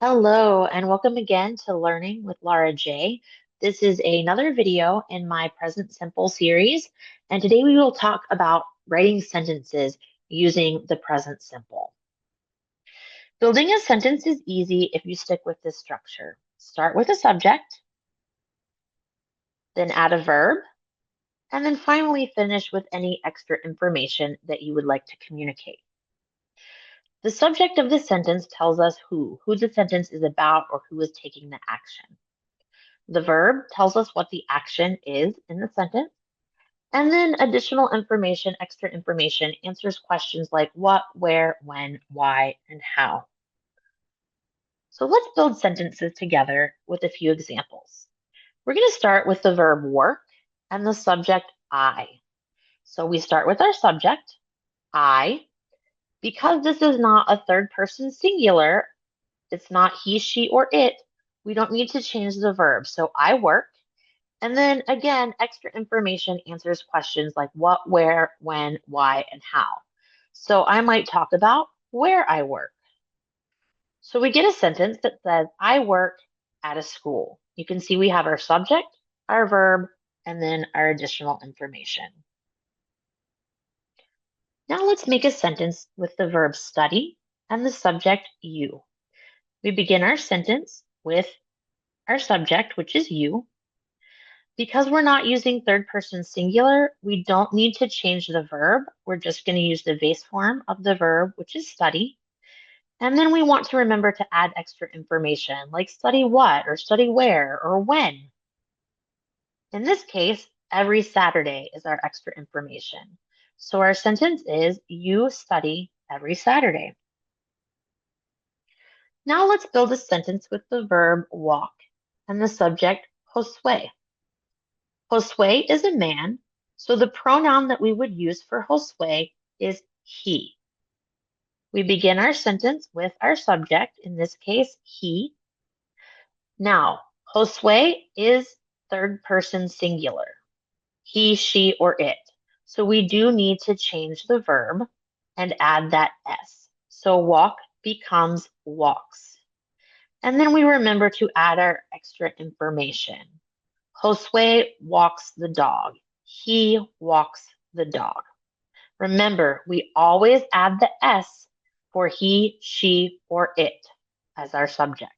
Hello, and welcome again to Learning with Laura J. This is another video in my Present Simple series, and today we will talk about writing sentences using the present simple. Building a sentence is easy if you stick with this structure. Start with a subject, then add a verb, and then finally finish with any extra information that you would like to communicate. The subject of the sentence tells us who the sentence is about or who is taking the action. The verb tells us what the action is in the sentence. And then additional information, extra information, answers questions like what, where, when, why, and how. So let's build sentences together with a few examples. We're going to start with the verb work and the subject I. So we start with our subject, I. Because this is not a third person singular, it's not he, she, or it, we don't need to change the verb. So I work. And then again, extra information answers questions like what, where, when, why, and how. So I might talk about where I work. So we get a sentence that says, I work at a school. You can see we have our subject, our verb, and then our additional information. Now let's make a sentence with the verb study and the subject you. We begin our sentence with our subject, which is you. Because we're not using third person singular, we don't need to change the verb. We're just going to use the base form of the verb, which is study. And then we want to remember to add extra information like study what, or study where, or when. In this case, every Saturday is our extra information. So our sentence is, you study every Saturday. Now let's build a sentence with the verb walk and the subject Josue. Josue is a man, so the pronoun that we would use for Josue is he. We begin our sentence with our subject, in this case, he. Now, Josue is third person singular, he, she, or it. So we do need to change the verb and add that S. So walk becomes walks. And then we remember to add our extra information. Josue walks the dog. He walks the dog. Remember, we always add the S for he, she, or it as our subject.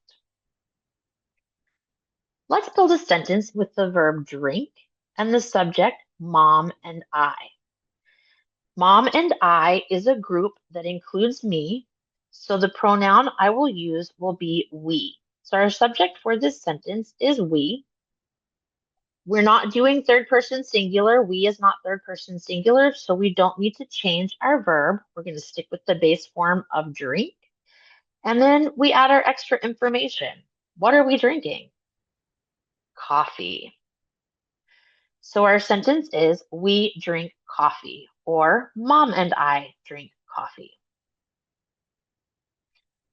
Let's build a sentence with the verb drink and the subject mom and I. Mom and I is a group that includes me, so the pronoun I will use will be we. So our subject for this sentence is we. We're not doing third person singular. We is not third person singular, so we don't need to change our verb. We're going to stick with the base form of drink. And then we add our extra information. What are we drinking? Coffee. So our sentence is, we drink coffee, or mom and I drink coffee.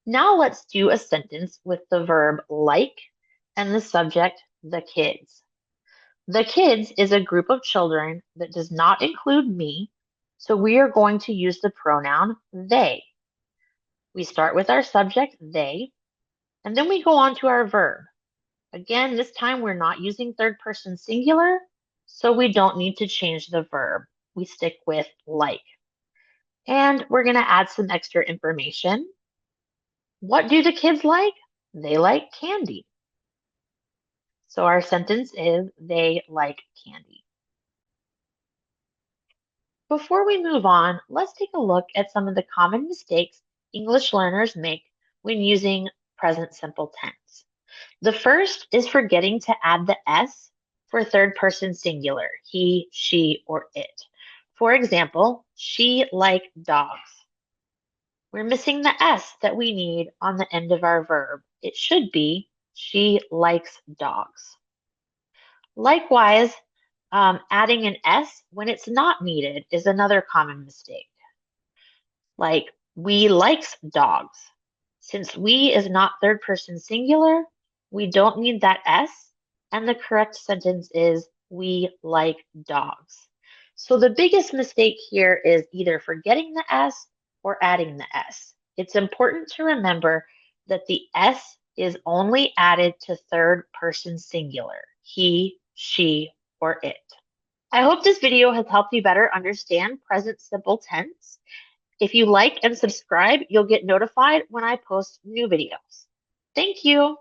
Now let's do a sentence with the verb like and the subject, the kids. The kids is a group of children that does not include me, so we are going to use the pronoun they. We start with our subject, they, and then we go on to our verb. Again, this time we're not using third person singular, so we don't need to change the verb. We stick with like. And we're going to add some extra information. What do the kids like? They like candy. So our sentence is, they like candy. Before we move on, let's take a look at some of the common mistakes English learners make when using present simple tense. The first is forgetting to add the S for third person singular, he, she, or it. For example, she liked dogs. We're missing the S that we need on the end of our verb. It should be, she likes dogs. Likewise, adding an S when it's not needed is another common mistake. Like, we likes dogs. Since we is not third person singular, we don't need that S, and the correct sentence is, we like dogs. So the biggest mistake here is either forgetting the S or adding the S. It's important to remember that the S is only added to third person singular, he, she, or it. I hope this video has helped you better understand present simple tense. If you like and subscribe, you'll get notified when I post new videos. Thank you.